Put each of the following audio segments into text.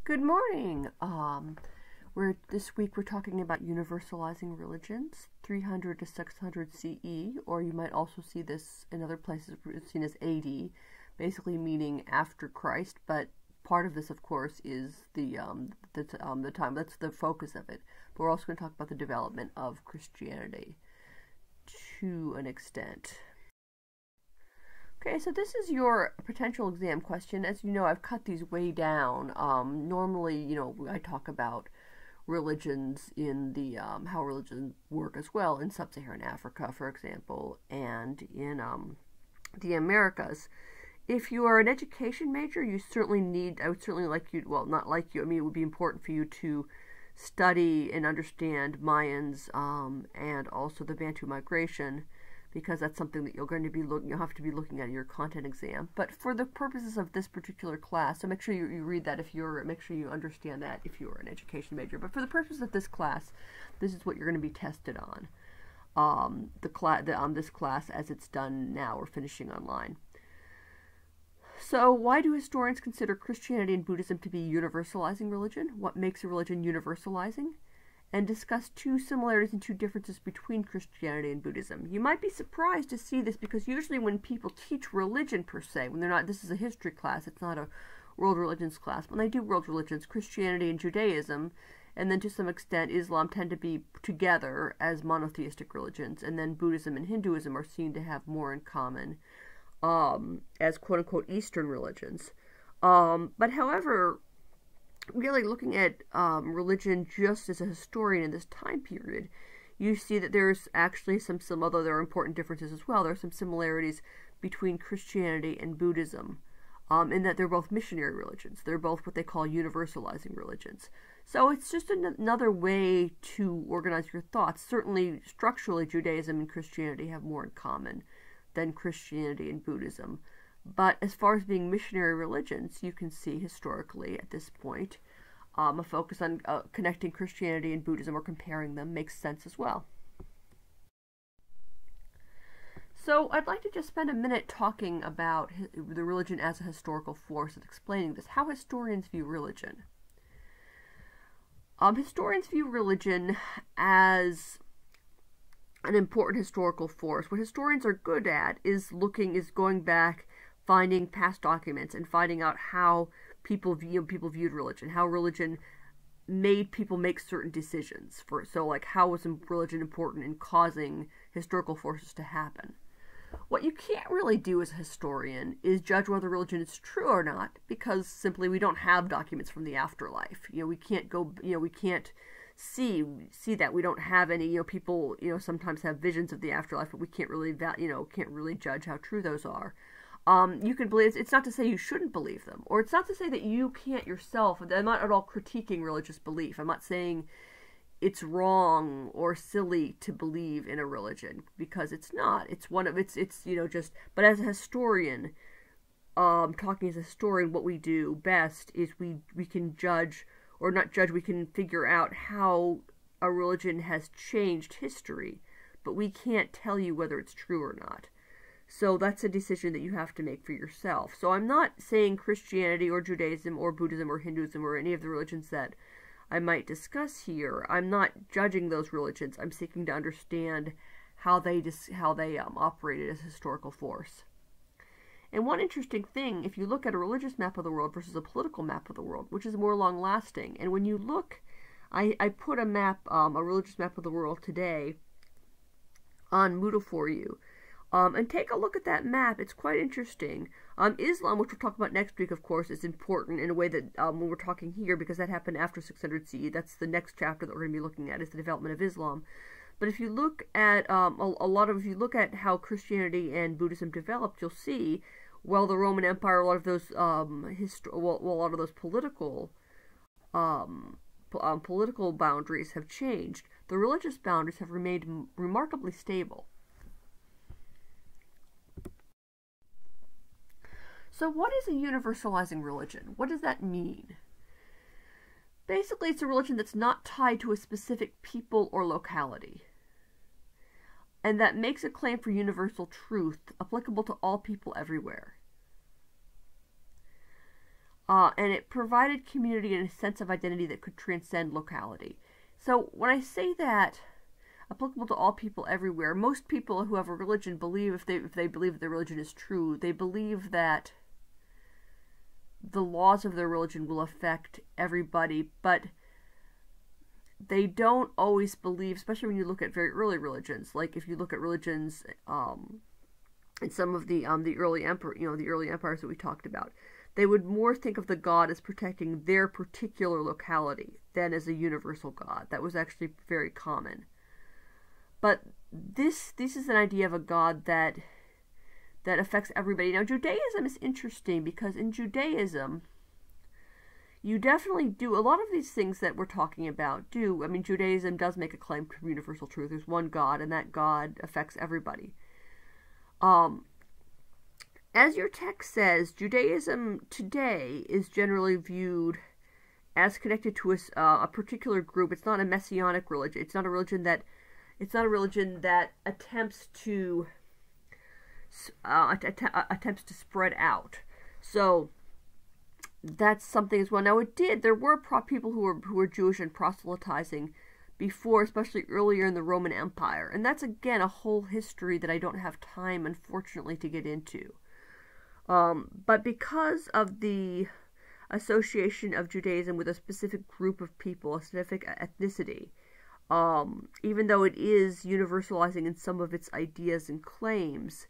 Good morning. This week we're talking about universalizing religions, 300 to 600 CE, or you might also see this in other places seen as AD, basically meaning after Christ. But part of this, of course, is the time. That's the focus of it. But we're also going to talk about the development of Christianity to an extent. Okay, so this is your potential exam question. As you know, I've cut these way down. Normally, I talk about religions in the how religions work as well in sub-Saharan Africa, for example, and in the Americas. If you are an education major, I would certainly like you, well, not like you, I mean, it would be important for you to study and understand Mayans and also the Bantu migration, because that's something that you'll have to be looking at in your content exam. But for the purposes of this particular class, so make sure you read that make sure you understand that if you're an education major. But for the purposes of this class, this is what you're going to be tested on. This class as it's done now or finishing online. So why do historians consider Christianity and Buddhism to be universalizing religion? What makes a religion universalizing? And discuss two similarities and two differences between Christianity and Buddhism. You might be surprised to see this because usually when people teach religion per se, when they're not, this is a history class, it's not a world religions class, when they do world religions, Christianity and Judaism, and then to some extent Islam tend to be together as monotheistic religions, and then Buddhism and Hinduism are seen to have more in common as quote-unquote Eastern religions. But however, really looking at religion just as a historian in this time period, you see that there's actually although there are important differences as well, there are some similarities between Christianity and Buddhism, in that they're both missionary religions. They're both what they call universalizing religions. So it's just another way to organize your thoughts. Certainly, structurally, Judaism and Christianity have more in common than Christianity and Buddhism. But as far as being missionary religions, you can see historically at this point, a focus on connecting Christianity and Buddhism or comparing them makes sense as well. So I'd like to just spend a minute talking about the religion as a historical force and explaining this, how historians view religion. Historians view religion as an important historical force. What historians are good at is going back, finding past documents and finding out how people viewed religion, how religion made people make certain decisions. How was religion important in causing historical forces to happen? What you can't really do as a historian is judge whether religion is true or not, because simply we don't have documents from the afterlife. We can't we can't see that. We don't have any, people, sometimes have visions of the afterlife, but we can't really judge how true those are. You can believe, it's not to say you shouldn't believe them, or it's not to say that you can't yourself. I'm not at all critiquing religious belief. I'm not saying it's wrong or silly to believe in a religion, because it's not. It's but as a historian, talking as a historian, what we do best is we can judge, or not judge, we can figure out how a religion has changed history, but we can't tell you whether it's true or not. So that's a decision that you have to make for yourself. So I'm not saying Christianity or Judaism or Buddhism or Hinduism or any of the religions that I might discuss here, I'm not judging those religions. I'm seeking to understand how they operated as a historical force. And one interesting thing, if you look at a religious map of the world versus a political map of the world, which is more long-lasting, and when you look, I put a map, a religious map of the world today on Moodle for you. And take a look at that map. It's quite interesting. Islam, which we'll talk about next week, of course, is important in a way that when we're talking here, because that happened after 600 CE. That's the next chapter that we're going to be looking at, is the development of Islam. But if you look at if you look at how Christianity and Buddhism developed, you'll see, well, the Roman Empire, a lot of those political boundaries have changed. The religious boundaries have remained remarkably stable. So what is a universalizing religion? What does that mean? Basically, it's a religion that's not tied to a specific people or locality, and that makes a claim for universal truth applicable to all people everywhere. and it provided community and a sense of identity that could transcend locality. So when I say that, applicable to all people everywhere, most people who have a religion believe, if they believe that their religion is true, they believe that the laws of their religion will affect everybody, but they don't always believe, especially when you look at very early religions, like if you look at religions in some of the early empires that we talked about, they would more think of the god as protecting their particular locality than as a universal god. That was actually very common. But this is an idea of a god that affects everybody. Now, Judaism is interesting because in Judaism, you definitely do a lot of these things that we're talking about. I mean, Judaism does make a claim to universal truth. There's one God, and that God affects everybody. As your text says, Judaism today is generally viewed as connected to a particular group. It's not a messianic religion. It's not a religion that attempts to spread out. So that's something as well. Now there were people who were Jewish and proselytizing before, especially earlier in the Roman Empire, and that's again a whole history that I don't have time, unfortunately, to get into. But because of the association of Judaism with a specific group of people, a specific ethnicity, even though it is universalizing in some of its ideas and claims,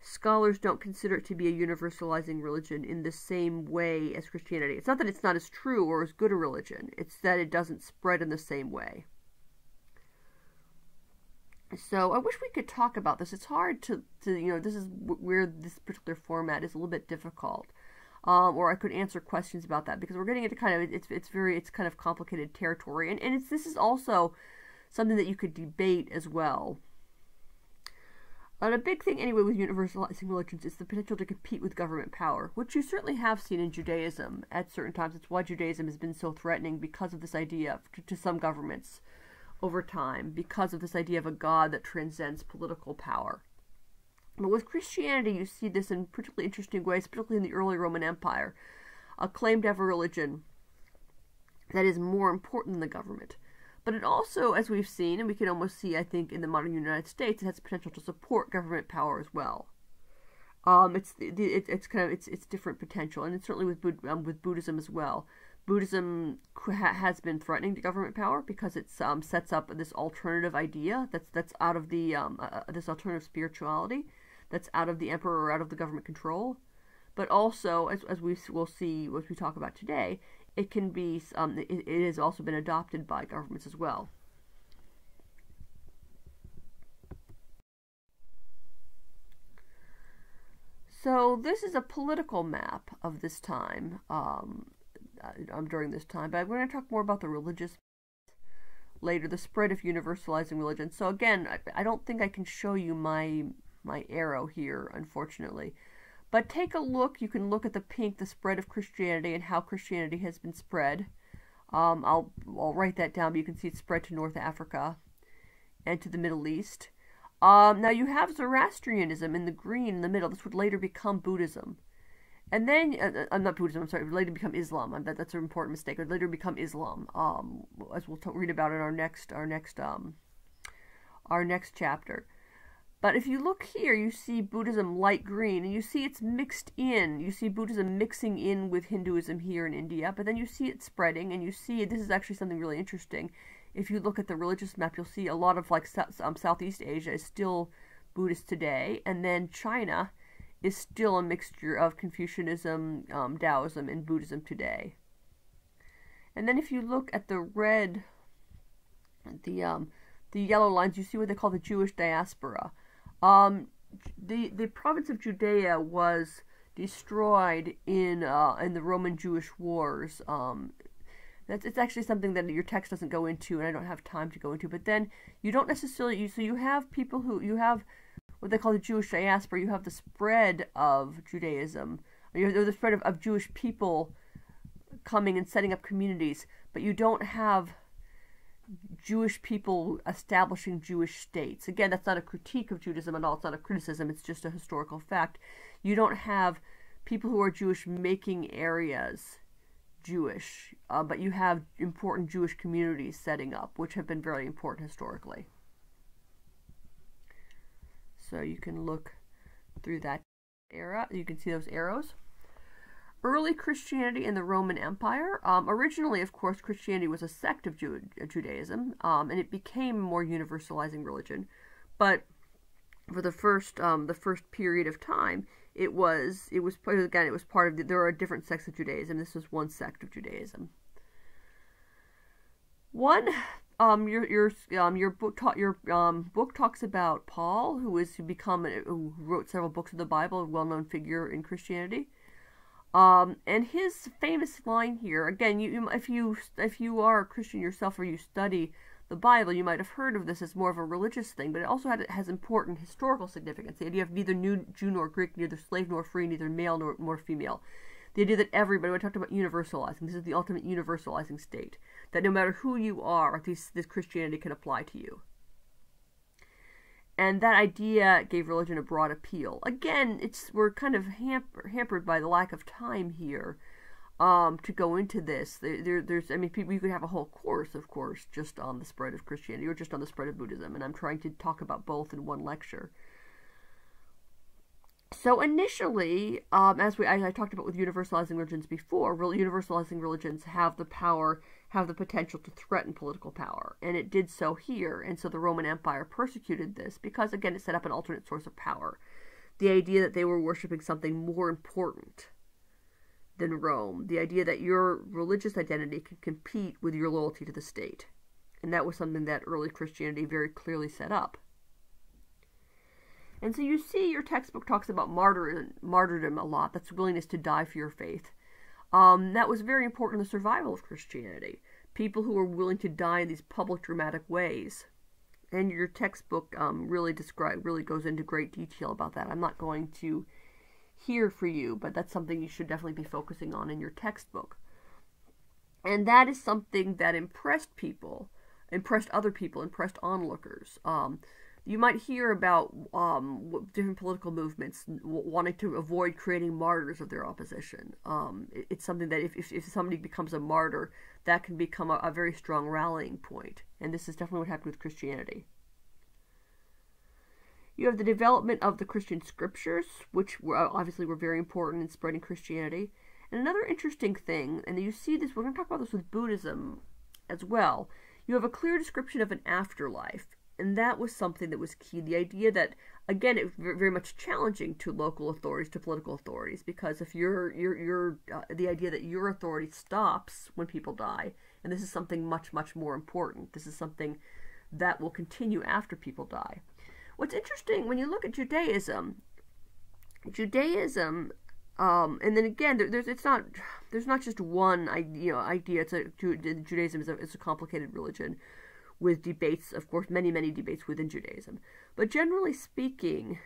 scholars don't consider it to be a universalizing religion in the same way as Christianity. It's not that it's not as true or as good a religion, it's that it doesn't spread in the same way. So I wish we could talk about this. It's hard to this is where this particular format is a little bit difficult. Or I could answer questions about that, because we're getting into kind of, it's kind of complicated territory. And this is also something that you could debate as well. And a big thing anyway with universalizing religions is the potential to compete with government power, which you certainly have seen in Judaism at certain times. It's why Judaism has been so threatening, because of this idea to some governments over time, because of this idea of a God that transcends political power. But with Christianity, you see this in particularly interesting ways, particularly in the early Roman Empire, a claim to have a religion that is more important than the government. But it also, as we've seen, and we can almost see, I think, in the modern United States, it has the potential to support government power as well. It's different potential, and it's certainly with Buddhism as well. Buddhism has been threatening to government power because it sets up this alternative idea that's out of the this alternative spirituality that's out of the emperor or out of the government control. But also, as we will see as we talk about today, it can be it has also been adopted by governments as well. So this is a political map of this time. During this time, but we're going to talk more about the religious later, the spread of universalizing religion. So again, I don't think I can show you my arrow here, unfortunately, but take a look. You can look at the pink, the spread of Christianity and how Christianity has been spread. I'll write that down, but you can see it spread to North Africa and to the Middle East. Now you have Zoroastrianism in the green in the middle. This would later become Buddhism. And then, not Buddhism, I'm sorry, it would later become Islam. That's an important mistake. It would later become Islam, as we'll read about in our next chapter. But if you look here, you see Buddhism light green, and you see it's mixed in. You see Buddhism mixing in with Hinduism here in India, but then you see it spreading, and you see, this is actually something really interesting. If you look at the religious map, you'll see a lot of Southeast Asia is still Buddhist today, and then China is still a mixture of Confucianism, Taoism, and Buddhism today. And then if you look at the red, the yellow lines, you see what they call the Jewish diaspora. The province of Judea was destroyed in the Roman Jewish wars. It's actually something that your text doesn't go into, and I don't have time to go into. But then you don't necessarily, so you have people you have what they call the Jewish diaspora. You have the spread of Judaism, you have the spread of Jewish people coming and setting up communities, but you don't have Jewish people establishing Jewish states. Again, that's not a critique of Judaism at all. It's not a criticism. It's just a historical fact. You don't have people who are Jewish making areas Jewish, but you have important Jewish communities setting up, which have been very important historically. So you can look through that era. You can see those arrows. Early Christianity in the Roman Empire. Originally, of course, Christianity was a sect of Judaism, and it became a more universalizing religion. But for the first period of time, it was part of there are different sects of Judaism. This was one sect of Judaism. Your book talks about Paul, who wrote several books of the Bible, a well-known figure in Christianity. And his famous line here, again, if you are a Christian yourself or you study the Bible, you might have heard of this as more of a religious thing, but it also has important historical significance. The idea of neither Jew nor Greek, neither slave nor free, neither male nor female. The idea that everybody, when I talked about universalizing, this is the ultimate universalizing state, that no matter who you are, this Christianity can apply to you. And that idea gave religion a broad appeal. Again, we're kind of hampered by the lack of time here to go into this. You could have a whole course, of course, just on the spread of Christianity or just on the spread of Buddhism, and I'm trying to talk about both in one lecture. So initially, as I talked about with universalizing religions before, universalizing religions have the potential to threaten political power, and it did so here. And so the Roman Empire persecuted this because, again, it set up an alternate source of power. The idea that they were worshiping something more important than Rome. The idea that your religious identity could compete with your loyalty to the state. And that was something that early Christianity very clearly set up. And so you see your textbook talks about martyrdom a lot. That's willingness to die for your faith. That was very important in the survival of Christianity. People who were willing to die in these public dramatic ways. And your textbook really goes into great detail about that. I'm not going to here for you, but that's something you should definitely be focusing on in your textbook. And that is something that impressed other people, impressed onlookers. You might hear about different political movements wanting to avoid creating martyrs of their opposition. It's something that if somebody becomes a martyr, that can become a very strong rallying point. And this is definitely what happened with Christianity. You have the development of the Christian scriptures, which obviously were very important in spreading Christianity. And another interesting thing, and you see this, we're going to talk about this with Buddhism as well, you have a clear description of an afterlife. And that was something that was key. The idea that, again, it was very much challenging to local authorities, to political authorities, because if the idea that your authority stops when people die, and this is something much, much more important. This is something that will continue after people die. What's interesting when you look at Judaism, and then again, there's not just one idea. Judaism is a complicated religion, with debates, of course, many debates within Judaism. But generally speaking,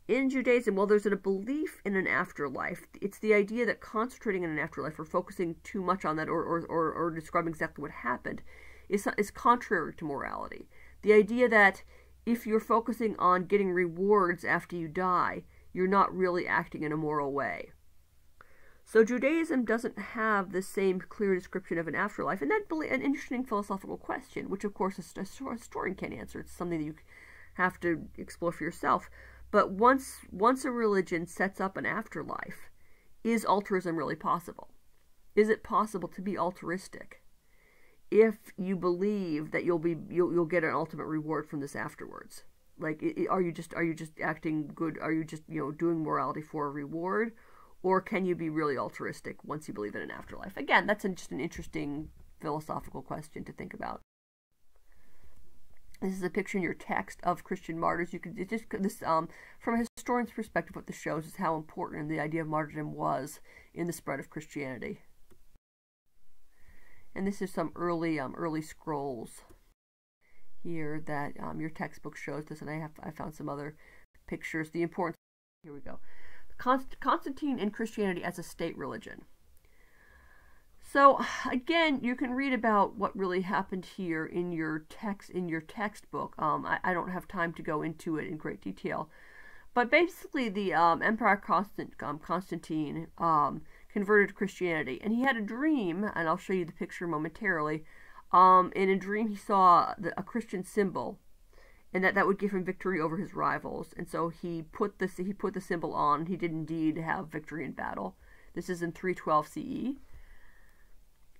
in Judaism, while there's a belief in an afterlife, it's the idea that concentrating on an afterlife or focusing too much on that or describing exactly what happened is contrary to morality. The idea that if you're focusing on getting rewards after you die, you're not really acting in a moral way. So Judaism doesn't have the same clear description of an afterlife, and that's an interesting philosophical question, which of course a historian can't answer. It's something that you have to explore for yourself. But once a religion sets up an afterlife, is altruism really possible? Is it possible to be altruistic if you believe that you'll get an ultimate reward from this afterwards? Like, are you just acting good? Are you just doing morality for a reward? Or can you be really altruistic once you believe in an afterlife? Again, that's just an interesting philosophical question to think about. This is a picture in your text of Christian martyrs. From a historian's perspective, what this shows is how important the idea of martyrdom was in the spread of Christianity. And this is some early scrolls here that your textbook shows this, and I found some other pictures. The importance. Here we go. Constantine and Christianity as a state religion. So again, you can read about what really happened here in your textbook. I don't have time to go into it in great detail, But basically, the Emperor Constantine converted to Christianity, and he had a dream, and I'll show you the picture momentarily. In a dream, he saw a Christian symbol, and that would give him victory over his rivals. And so he put the symbol on. He did indeed have victory in battle. This is in 312 CE.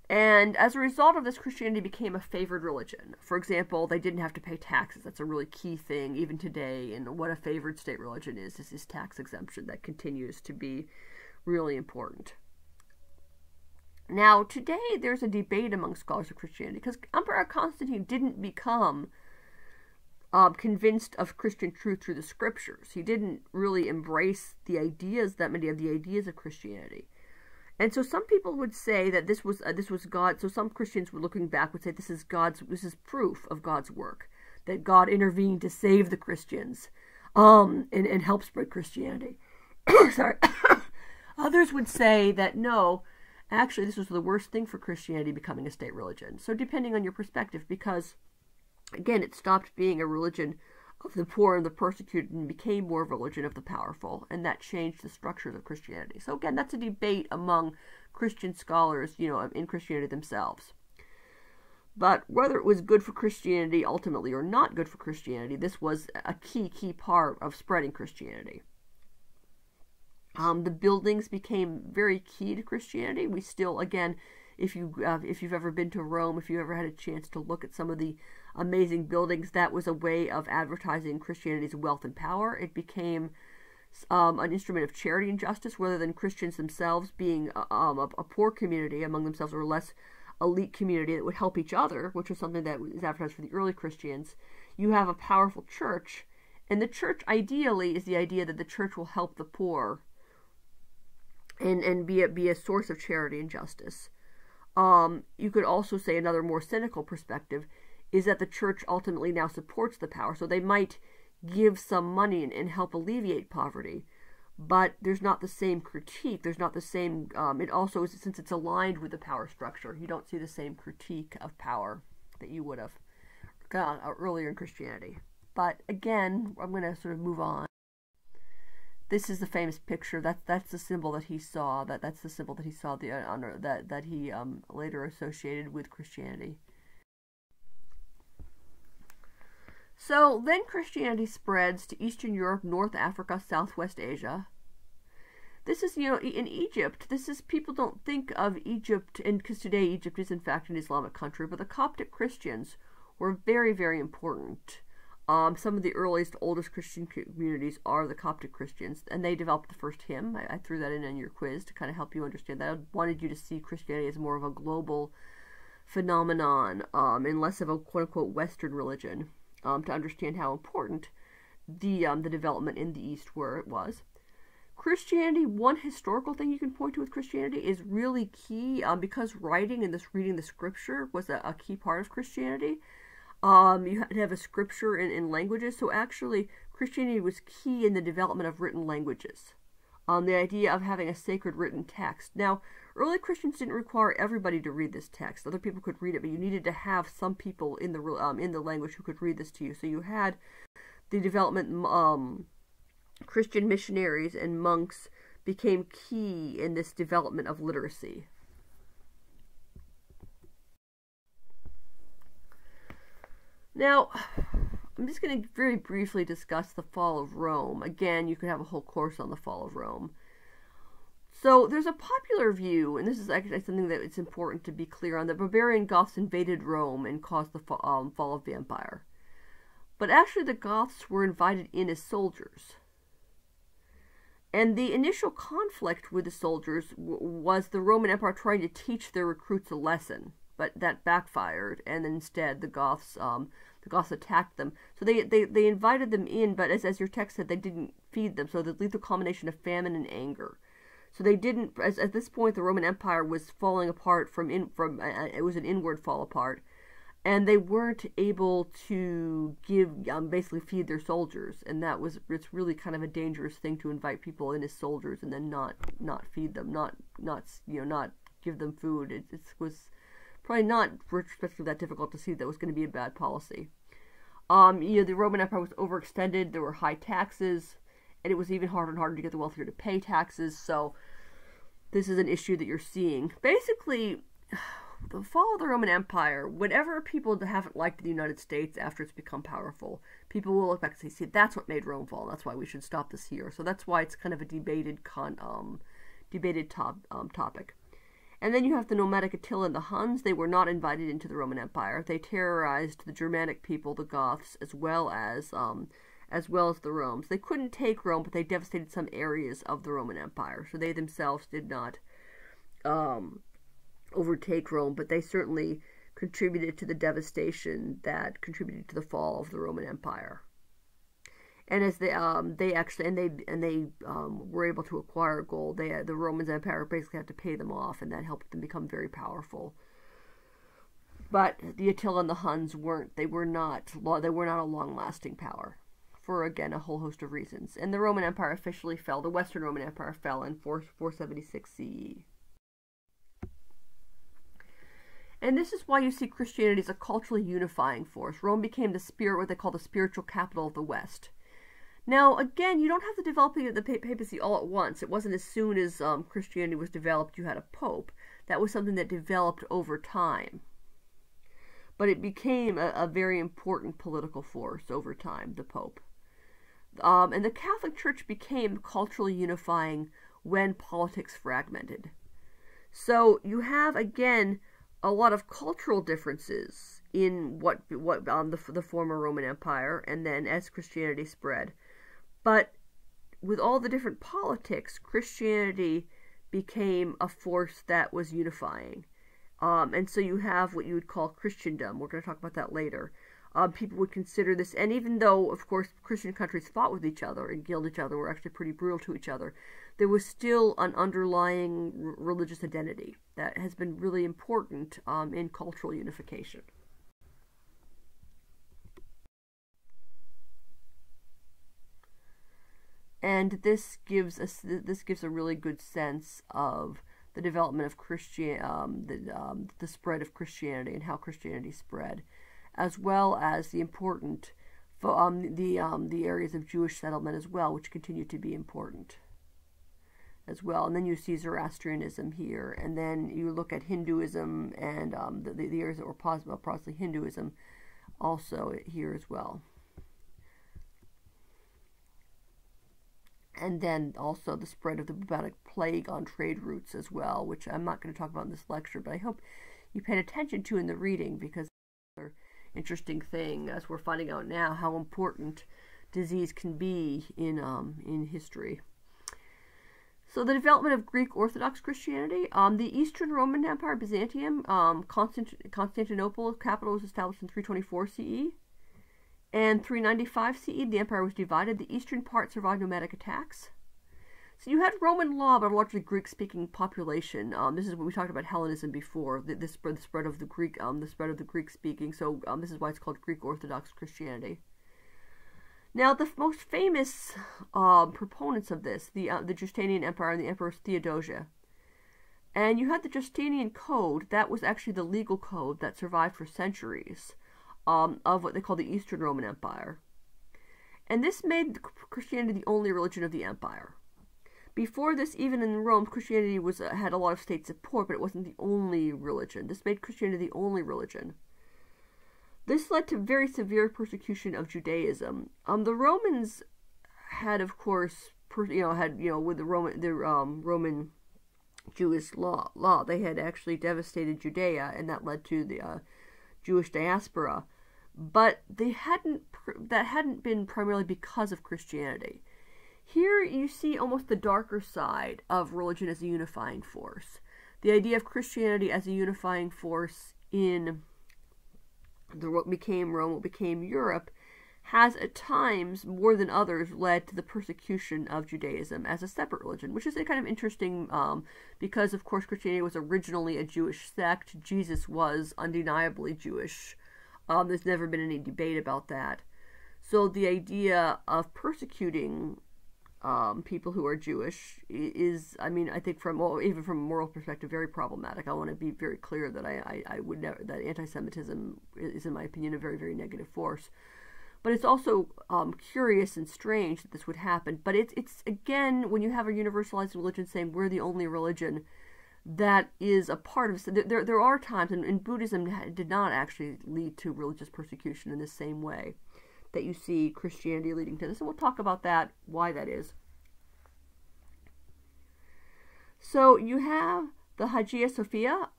And as a result of this, Christianity became a favored religion. For example, they didn't have to pay taxes. That's a really key thing even today. And what a favored state religion is this tax exemption that continues to be really important. Now, today there's a debate among scholars of Christianity because Emperor Constantine didn't become convinced of Christian truth through the scriptures. He didn't really embrace that many of the ideas of Christianity. And so some people would say that this was God. So some Christians were looking back would say this is proof of God's work, that God intervened to save the Christians, and help spread Christianity. Sorry. Others would say that no, actually this was the worst thing for Christianity becoming a state religion. So depending on your perspective, because again, it stopped being a religion of the poor and the persecuted and became more of a religion of the powerful, and that changed the structures of Christianity. So again, that's a debate among Christian scholars, in Christianity themselves. But whether it was good for Christianity ultimately or not good for Christianity, this was a key part of spreading Christianity. The buildings became very key to Christianity. We still, again, if you've ever been to Rome, if you ever had a chance to look at some of the amazing buildings, that was a way of advertising Christianity's wealth and power. It became an instrument of charity and justice, rather than Christians themselves being a poor community among themselves, or a less elite community that would help each other, which was something that was advertised for the early Christians. You have a powerful church, and the church ideally is the idea that the church will help the poor and be a source of charity and justice. You could also say another more cynical perspective is that the church ultimately now supports the power. So they might give some money and help alleviate poverty, but there's not the same critique. There's not the same, it also is, since it's aligned with the power structure, you don't see the same critique of power that you would have earlier in Christianity. But again, I'm going to sort of move on. This is the famous picture. That's the symbol that he saw. That's the symbol that he saw that he later associated with Christianity. So then Christianity spreads to Eastern Europe, North Africa, Southwest Asia. This is, in Egypt, people don't think of Egypt, and because today Egypt is in fact an Islamic country, but the Coptic Christians were very, very important. Some of the earliest, oldest Christian communities are the Coptic Christians, and they developed the first hymn. I threw that in your quiz to kind of help you understand that. I wanted you to see Christianity as more of a global phenomenon, and less of a quote-unquote Western religion, to understand how important the development in the East was. Christianity, one historical thing you can point to with Christianity is really key, because writing and reading the scripture was a key part of Christianity. You had to have a scripture in languages, so actually Christianity was key in the development of written languages. The idea of having a sacred written text. Now, early Christians didn't require everybody to read this text. Other people could read it, but you needed to have some people in the language who could read this to you. So you had the development, Christian missionaries and monks became key in this development of literacy. Now, I'm just going to very briefly discuss the fall of Rome. Again, you could have a whole course on the fall of Rome. So there's a popular view, and this is actually something that it's important to be clear on, that barbarian Goths invaded Rome and caused the fall of the empire. But actually the Goths were invited in as soldiers. And the initial conflict with the soldiers was the Roman Empire trying to teach their recruits a lesson, but that backfired, and instead the Goths attacked them. So they invited them in, but as your text said, they didn't feed them. So the lethal combination of famine and anger. So they didn't. At this point, the Roman Empire was falling apart it was an inward fall apart, and they weren't able to basically feed their soldiers, and it's really kind of a dangerous thing to invite people in as soldiers and then not feed them, not give them food. It was probably not retrospectively that difficult to see that was going to be a bad policy. The Roman Empire was overextended. There were high taxes, and it was even harder and harder to get the wealthier to pay taxes. So this is an issue that you're seeing. Basically, the fall of the Roman Empire, whenever people haven't liked the United States after it's become powerful, people will look back and say, see, that's what made Rome fall. That's why we should stop this here. So that's why it's kind of a debated topic. And then you have the nomadic Attila and the Huns. They were not invited into the Roman Empire. They terrorized the Germanic people, the Goths, as well as the Romans. They couldn't take Rome, but they devastated some areas of the Roman Empire. So they themselves did not overtake Rome, but they certainly contributed to the devastation that contributed to the fall of the Roman Empire. And as they were able to acquire gold, the Roman Empire basically had to pay them off, and that helped them become very powerful. But the Attila and the Huns weren't. They were not a long-lasting power, for again a whole host of reasons. And the Roman Empire officially fell. The Western Roman Empire fell in 476 CE. And this is why you see Christianity as a culturally unifying force. Rome became what they call the spiritual capital of the West. Now, again, you don't have the developing of the papacy all at once. It wasn't as soon as Christianity was developed you had a pope. That was something that developed over time. But it became a very important political force over time, the pope. And the Catholic Church became culturally unifying when politics fragmented. So you have, again, a lot of cultural differences in the former Roman Empire, and then as Christianity spread. But with all the different politics, Christianity became a force that was unifying. And so you have what you would call Christendom. We're going to talk about that later. People would consider this, and even though, of course, Christian countries fought with each other and killed each other, were actually pretty brutal to each other, there was still an underlying religious identity that has been really important in cultural unification. And this gives a really good sense of the development of the spread of Christianity and how Christianity spread, as well as the important the areas of Jewish settlement as well, which continue to be important as well. And then you see Zoroastrianism here, and then you look at Hinduism and the areas that were possibly Hinduism also here as well. And then also the spread of the bubonic plague on trade routes as well, which I'm not going to talk about in this lecture, but I hope you paid attention to in the reading, because it's an interesting thing, as we're finding out now, how important disease can be in history. So the development of Greek Orthodox Christianity, the Eastern Roman Empire, Byzantium, Constantinople capital was established in 324 CE. And 395 CE, the empire was divided. The eastern part survived nomadic attacks. So you had Roman law, but a largely Greek-speaking population. This is what we talked about Hellenism before. The spread of the Greek-speaking. So this is why it's called Greek Orthodox Christianity. Now, the most famous proponents of this, the Justinian Empire and the Emperor Theodosia. And you had the Justinian Code. That was actually the legal code that survived for centuries. Of what they call the Eastern Roman Empire. And this made Christianity the only religion of the empire. Before this, even in Rome, Christianity had a lot of state support, but it wasn't the only religion. This made Christianity the only religion. This led to very severe persecution of Judaism. The Romans had, of course, with the Roman Jewish law, they had actually devastated Judea, and that led to the Jewish diaspora. But that hadn't been primarily because of Christianity. Here you see almost the darker side of religion as a unifying force. The idea of Christianity as a unifying force in what became Rome, what became Europe, has at times, more than others, led to the persecution of Judaism as a separate religion, which is a kind of interesting, because of course Christianity was originally a Jewish sect. Jesus was undeniably Jewish. There's never been any debate about that. So the idea of persecuting people who are Jewish is, I think even from a moral perspective, very problematic. I want to be very clear that I would never, that anti-Semitism is, in my opinion, a very, very negative force. But it's also curious and strange that this would happen. But it's again, when you have a universalized religion saying we're the only religion, that is a part of it. There are times, and Buddhism did not actually lead to religious persecution in the same way that you see Christianity leading to this. And we'll talk about that, why that is. So you have the Hagia Sophia,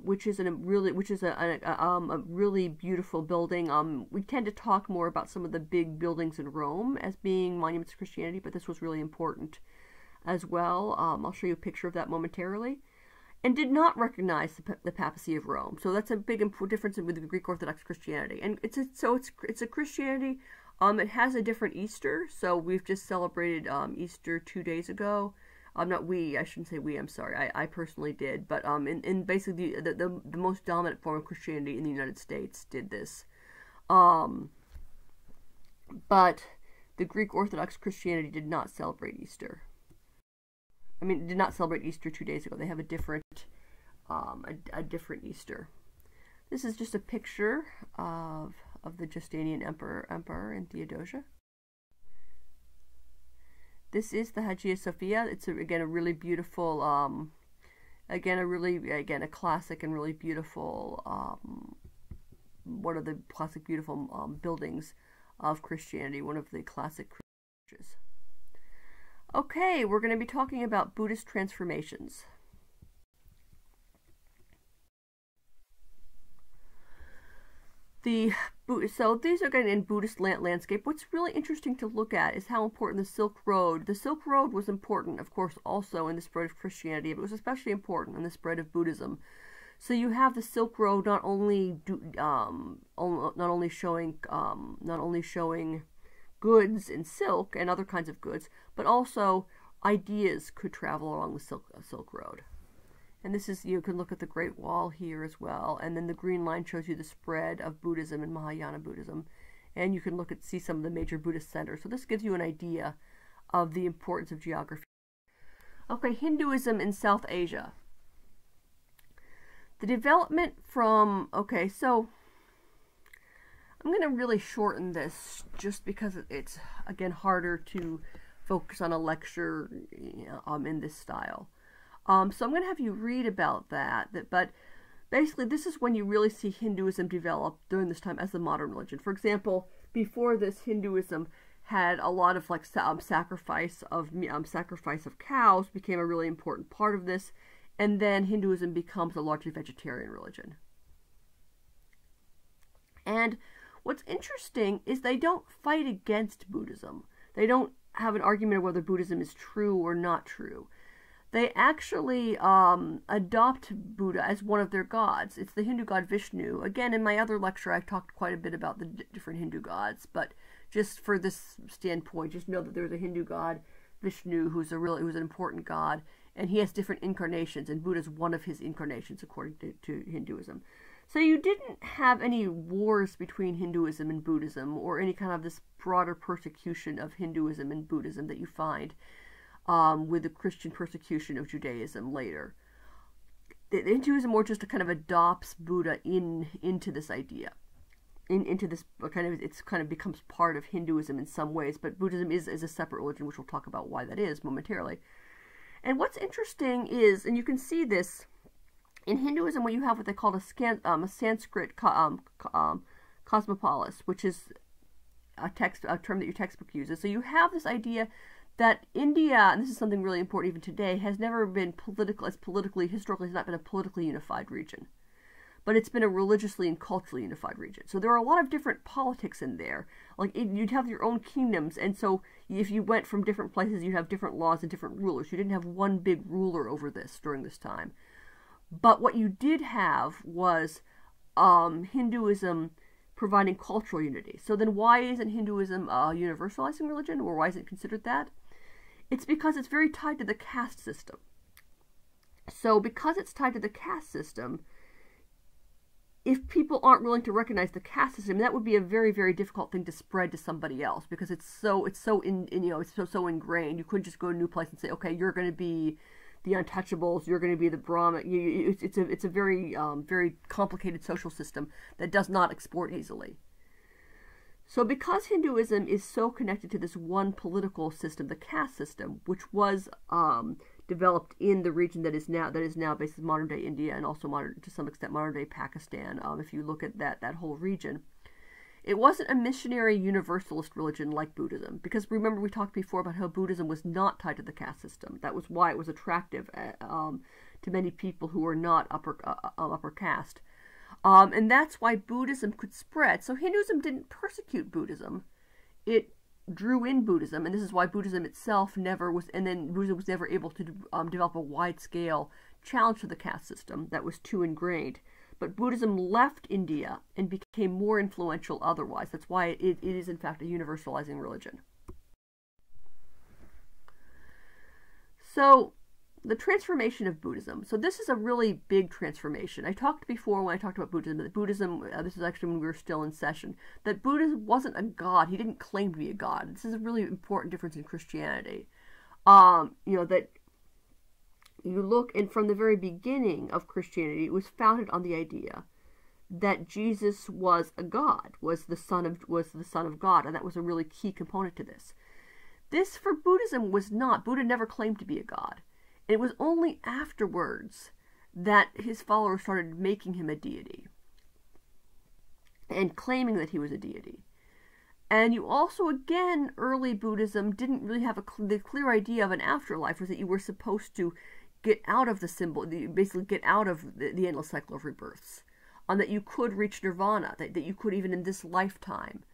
which is a really beautiful building. We tend to talk more about some of the big buildings in Rome as being monuments to Christianity, but this was really important as well. I'll show you a picture of that momentarily. And did not recognize the papacy of Rome. So that's a big difference with the Greek Orthodox Christianity. And it's a Christianity. It has a different Easter. So we've just celebrated Easter 2 days ago. Not we. I shouldn't say we. I'm sorry. I personally did. But in basically the most dominant form of Christianity in the United States did this. But the Greek Orthodox Christianity did not celebrate Easter. I mean, did not celebrate Easter 2 days ago. They have a different Easter. This is just a picture of the Justinian Emperor and Theodosia. This is the Hagia Sophia. It's again a really beautiful, a classic and really beautiful, one of the classic beautiful buildings of Christianity. One of the classic churches. Okay, we're going to be talking about Buddhist transformations. So these are going in Buddhist landscape. What's really interesting to look at is how important the Silk Road. The Silk Road was important, of course, also in the spread of Christianity, but it was especially important in the spread of Buddhism. So you have the Silk Road not only showing goods and silk and other kinds of goods, but also ideas could travel along the Silk Road. And this is, you can look at the Great Wall here as well, and then the green line shows you the spread of Buddhism and Mahayana Buddhism, and you can see some of the major Buddhist centers. So this gives you an idea of the importance of geography. Okay, Hinduism in South Asia. The development from, okay, so I'm going to really shorten this just because it's, again, harder to focus on a lecture in this style. So I'm going to have you read about that. But basically, this is when you really see Hinduism develop during this time as the modern religion. For example, before this, Hinduism had a lot of sacrifice of cows became a really important part of this, and then Hinduism becomes a largely vegetarian religion. And what's interesting is they don't fight against Buddhism. They don't have an argument of whether Buddhism is true or not true. They actually adopt Buddha as one of their gods. It's the Hindu god Vishnu. Again, in my other lecture, I talked quite a bit about the different Hindu gods, but just for this standpoint, just know that there's a Hindu god, Vishnu, who's an important god, and he has different incarnations, and Buddha's one of his incarnations according to Hinduism. So you didn't have any wars between Hinduism and Buddhism, or any kind of this broader persecution of Hinduism and Buddhism that you find with the Christian persecution of Judaism later. Hinduism more just kind of adopts Buddha into this idea, into this it kind of becomes part of Hinduism in some ways, but Buddhism is a separate religion, which we'll talk about why that is momentarily. And what's interesting is, and you can see this in Hinduism, what you have what they call a Sanskrit cosmopolis, which is a term that your textbook uses. So you have this idea that India, and this is something really important even today, has never been historically has not been a politically unified region, but it's been a religiously and culturally unified region. So there are a lot of different politics in there. You'd have your own kingdoms, and so if you went from different places, you'd have different laws and different rulers. You didn't have one big ruler over this during this time. But what you did have was Hinduism providing cultural unity. So then why isn't Hinduism a universalizing religion, or why is it considered that? It's because it's very tied to the caste system. So because it's tied to the caste system, if people aren't willing to recognize the caste system, that would be a very, very difficult thing to spread to somebody else, because it's so ingrained. You couldn't just go to a new place and say, okay, you're going to be the untouchables, you're going to be the Brahmin. It's a very very complicated social system that does not export easily. So because Hinduism is so connected to this one political system, the caste system, which was developed in the region that is now basically modern day India and also to some extent modern day Pakistan, if you look at that whole region, it wasn't a missionary universalist religion like Buddhism. Because remember, we talked before about how Buddhism was not tied to the caste system. That was why it was attractive to many people who were not upper caste. And that's why Buddhism could spread. So Hinduism didn't persecute Buddhism. It drew in Buddhism, and this is why Buddhism itself never was, and then Buddhism was never able to develop a wide-scale challenge to the caste system that was too ingrained. But Buddhism left India and became more influential otherwise. That's why it is, in fact, a universalizing religion. So, the transformation of Buddhism. So this is a really big transformation. I talked before when I talked about Buddhism, that Buddhism, this is actually when we were still in session, that Buddha wasn't a god. He didn't claim to be a god. This is a really important difference in Christianity. That you look, and from the very beginning of Christianity, it was founded on the idea that Jesus was a god, was the son of God, and that was a really key component to this. This for Buddhism was not. Buddha never claimed to be a god. It was only afterwards that his followers started making him a deity and claiming that he was a deity. And you also, again, early Buddhism didn't really have the clear idea of an afterlife, was that you were supposed to get out of the symbol, basically get out of the endless cycle of rebirths, that you could reach nirvana, that you could even in this lifetime.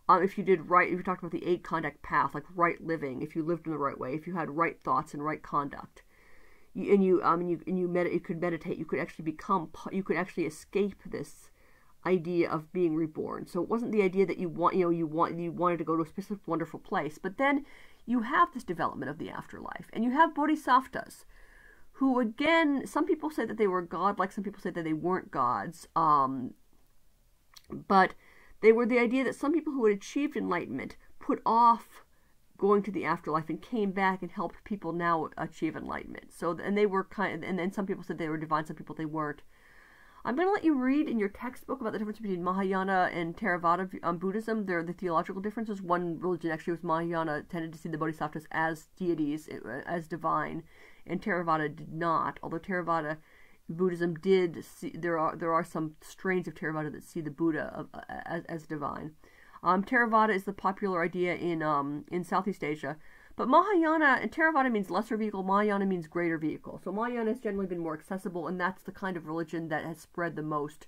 If you did right, if you talked about the 8 conduct path, like right living, if you lived in the right way, if you had right thoughts and right conduct, you could meditate, you could actually escape this idea of being reborn. So it wasn't the idea that you wanted to go to a specific wonderful place, but then you have this development of the afterlife, and you have bodhisattvas, who again, some people say that they were godlike, some people say that they weren't gods, but they were the idea that some people who had achieved enlightenment put off going to the afterlife and came back and helped people now achieve enlightenment. So, and they were and then some people said they were divine, some people they weren't. I'm going to let you read in your textbook about the difference between Mahayana and Theravada Buddhism. There are the theological differences. One religion actually was Mahayana, tended to see the bodhisattvas as deities, as divine, and Theravada did not. Although Theravada Buddhism did see, there are some strains of Theravada that see the Buddha as divine. Theravada is the popular idea in Southeast Asia, but Mahayana, and Theravada means lesser vehicle, Mahayana means greater vehicle. So Mahayana has generally been more accessible, and that's the kind of religion that has spread the most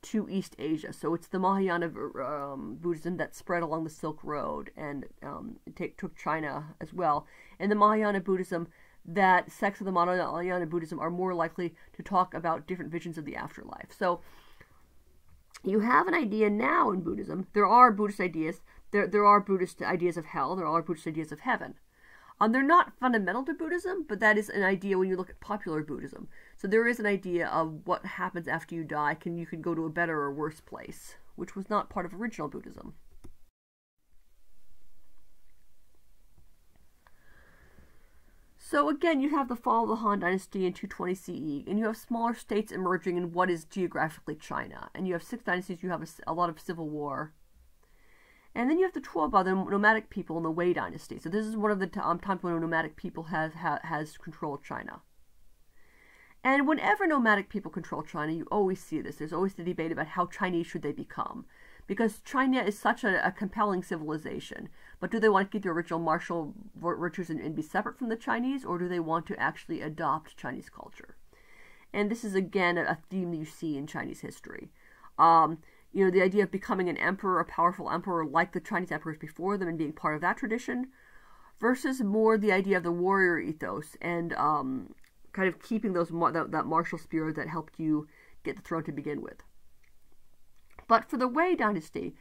to East Asia. So it's the Mahayana Buddhism that spread along the Silk Road and took China as well. And the Mahayana Buddhism, that sects of the Mahayana Buddhism are more likely to talk about different visions of the afterlife. So you have an idea now in Buddhism. There are Buddhist ideas. There are Buddhist ideas of hell. There are Buddhist ideas of heaven. They're not fundamental to Buddhism, but that is an idea when you look at popular Buddhism. So there is an idea of what happens after you die. You can go to a better or worse place, which was not part of original Buddhism. So again, you have the fall of the Han Dynasty in 220 CE, and you have smaller states emerging in what is geographically China. And you have 6 dynasties, you have a lot of civil war. And then you have the 12 other nomadic people in the Wei Dynasty. So this is one of the times when nomadic people has controlled China. And whenever nomadic people control China, you always see this. There's always the debate about how Chinese should they become. Because China is such a compelling civilization. But do they want to keep the original martial virtues and be separate from the Chinese? Or do they want to actually adopt Chinese culture? And this is, again, a theme that you see in Chinese history. The idea of becoming an emperor, a powerful emperor like the Chinese emperors before them and being part of that tradition, versus more the idea of the warrior ethos and kind of keeping that martial spirit that helped you get the throne to begin with. But for the Wei Dynasty,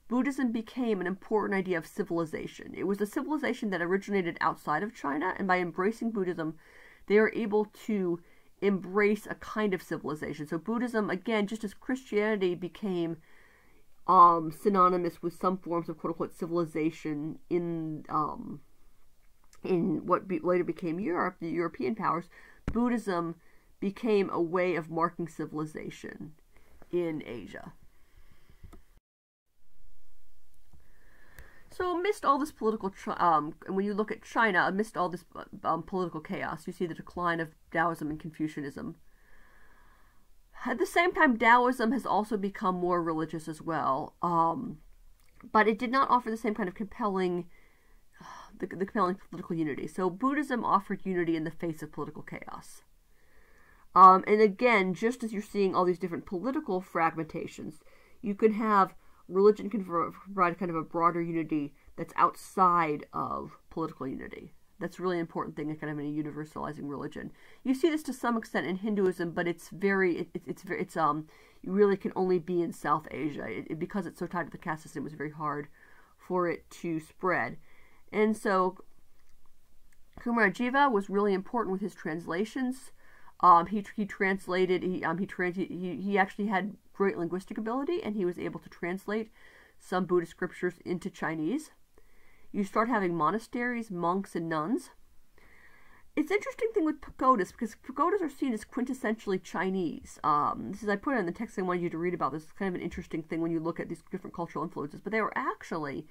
Buddhism became an important idea of civilization. It was a civilization that originated outside of China, and by embracing Buddhism, they are able to embrace a kind of civilization. So Buddhism, again, just as Christianity became synonymous with some forms of quote-unquote civilization in what later became Europe, the European powers, Buddhism became a way of marking civilization in Asia. So amidst all this political, when you look at China, amidst all this political chaos, you see the decline of Taoism and Confucianism. At the same time, Taoism has also become more religious as well, but it did not offer the same kind of compelling political unity. So Buddhism offered unity in the face of political chaos. And again, just as you're seeing all these different political fragmentations, you can have religion can provide kind of a broader unity that's outside of political unity. That's a really important thing, kind of in a universalizing religion. You see this to some extent in Hinduism, but it's you really can only be in South Asia. Because it's so tied to the caste system, it was very hard for it to spread. And so Kumarajiva was really important with his translations. He translated. He actually had great linguistic ability, and he was able to translate some Buddhist scriptures into Chinese. You start having monasteries, monks, and nuns. It's an interesting thing with pagodas, because pagodas are seen as quintessentially Chinese. This is, I put it in the text I wanted you to read about. This is kind of an interesting thing when you look at these different cultural influences, but they were actually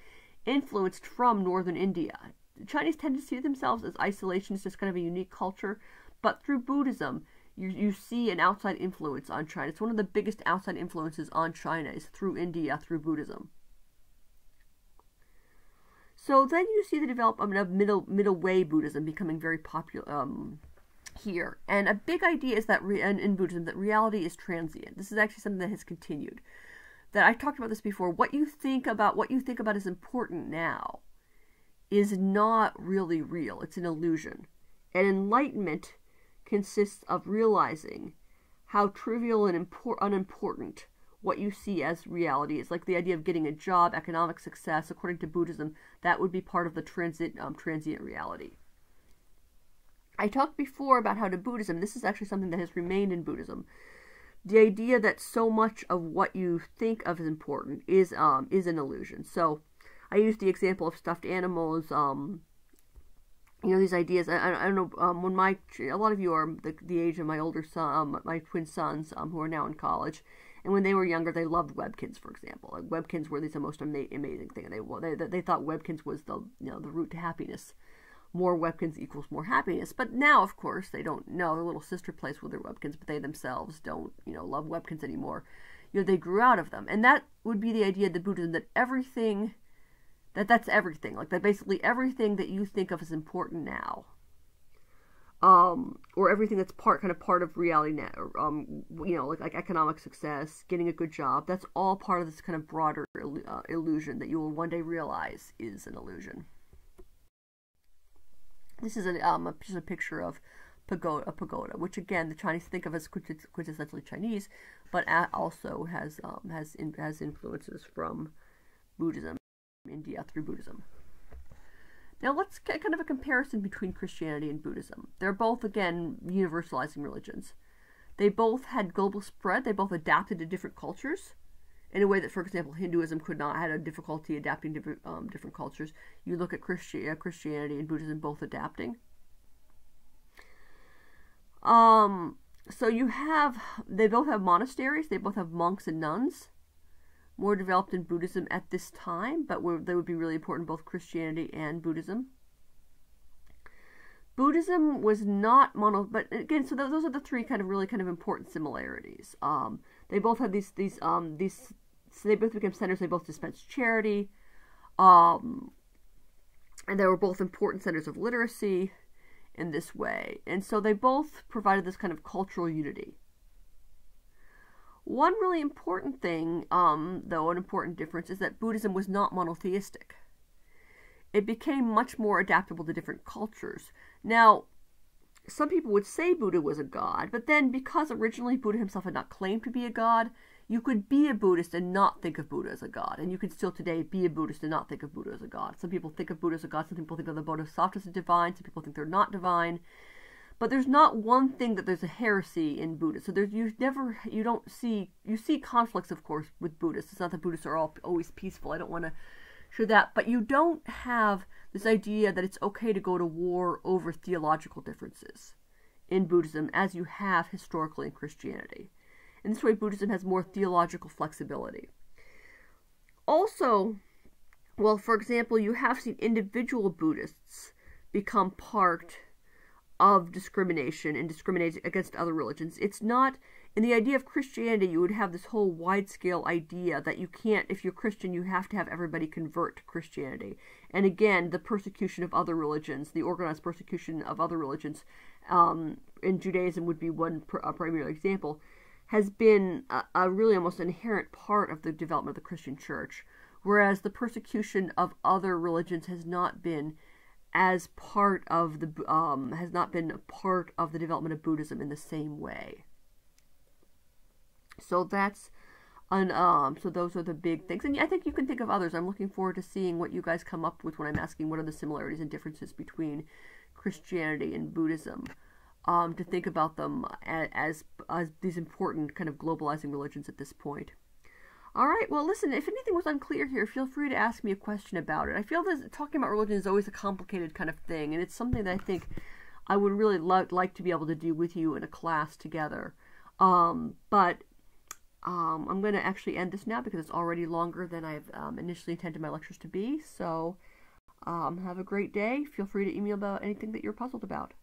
influenced from northern India. The Chinese tend to see themselves as isolationists, as kind of a unique culture, but through Buddhism, you see an outside influence on China. It's one of the biggest outside influences on China is through India, through Buddhism. So then you see the development of middle way Buddhism becoming very popular here. And a big idea is that in Buddhism that reality is transient. This is actually something that has continued. That I talked about this before. What you think about is important now is not really real. It's an illusion. And enlightenment consists of realizing how trivial and unimportant what you see as reality is. Like the idea of getting a job, economic success, according to Buddhism, that would be part of the transient reality. I talked before about how to Buddhism, this is actually something that has remained in Buddhism. The idea that so much of what you think of as important is an illusion. So I used the example of stuffed animals, these ideas. I don't know, when a lot of you are the age of my older son, my twin sons, who are now in college, and when they were younger, they loved Webkinz, for example. Like, Webkinz were the most amazing thing, and they thought Webkinz was the route to happiness. More Webkinz equals more happiness. But now, of course, they don't know. Their little sister plays with their Webkinz, but they themselves don't, love Webkinz anymore. They grew out of them, and that would be the idea of the Buddhism, that everything. That's everything. Like, that basically everything that you think of as important now, or everything that's part of reality now, like economic success, getting a good job, that's all part of this kind of broader illusion that you will one day realize is an illusion. This is just a picture of a pagoda, which again the Chinese think of as quintessentially Chinese, but also has influences from Buddhism. India through Buddhism. Now let's get kind of a comparison between Christianity and Buddhism. They're both, again, universalizing religions. They both had global spread. They both adapted to different cultures in a way that, for example, Hinduism could not, had a difficulty adapting to different cultures. You look at Christianity and Buddhism both adapting. So they both have monasteries. They both have monks and nuns. More developed in Buddhism at this time, but they would be really important, both Christianity and Buddhism. Buddhism was not but again, so those are the three really important similarities. They both had so they both became centers. They both dispensed charity, and they were both important centers of literacy in this way. And so they both provided this kind of cultural unity. One really important thing, though, an important difference, is that Buddhism was not monotheistic. It became much more adaptable to different cultures. Now, some people would say Buddha was a god, but then because originally Buddha himself had not claimed to be a god, you could be a Buddhist and not think of Buddha as a god. And you could still today be a Buddhist and not think of Buddha as a god. Some people think of Buddha as a god, some people think of the Bodhisattvas as divine, some people think they're not divine. But there's not one thing that there's a heresy in Buddhism. So you see conflicts, of course, with Buddhists. It's not that Buddhists are always peaceful. I don't want to show that. But you don't have this idea that it's okay to go to war over theological differences in Buddhism as you have historically in Christianity. In this way, Buddhism has more theological flexibility. Also, well, for example, you have seen individual Buddhists become part of discrimination and discriminate against other religions. It's not, in the idea of Christianity, you would have this whole wide-scale idea that you can't, if you're Christian, you have to have everybody convert to Christianity. And again, the persecution of other religions, the organized persecution of other religions, in Judaism would be one primary example, has been a really almost inherent part of the development of the Christian church, whereas the persecution of other religions has not been as part of the has not been a part of the development of Buddhism in the same way. So that's so those are the big things, and I think you can think of others. I'm looking forward to seeing what you guys come up with when I'm asking what are the similarities and differences between Christianity and Buddhism. To think about them as these important kind of globalizing religions at this point. All right, well, listen, if anything was unclear here, feel free to ask me a question about it. I feel that talking about religion is always a complicated kind of thing, and it's something that I think I would really like to be able to do with you in a class together. But I'm going to actually end this now because it's already longer than I've initially intended my lectures to be. So have a great day. Feel free to email about anything that you're puzzled about.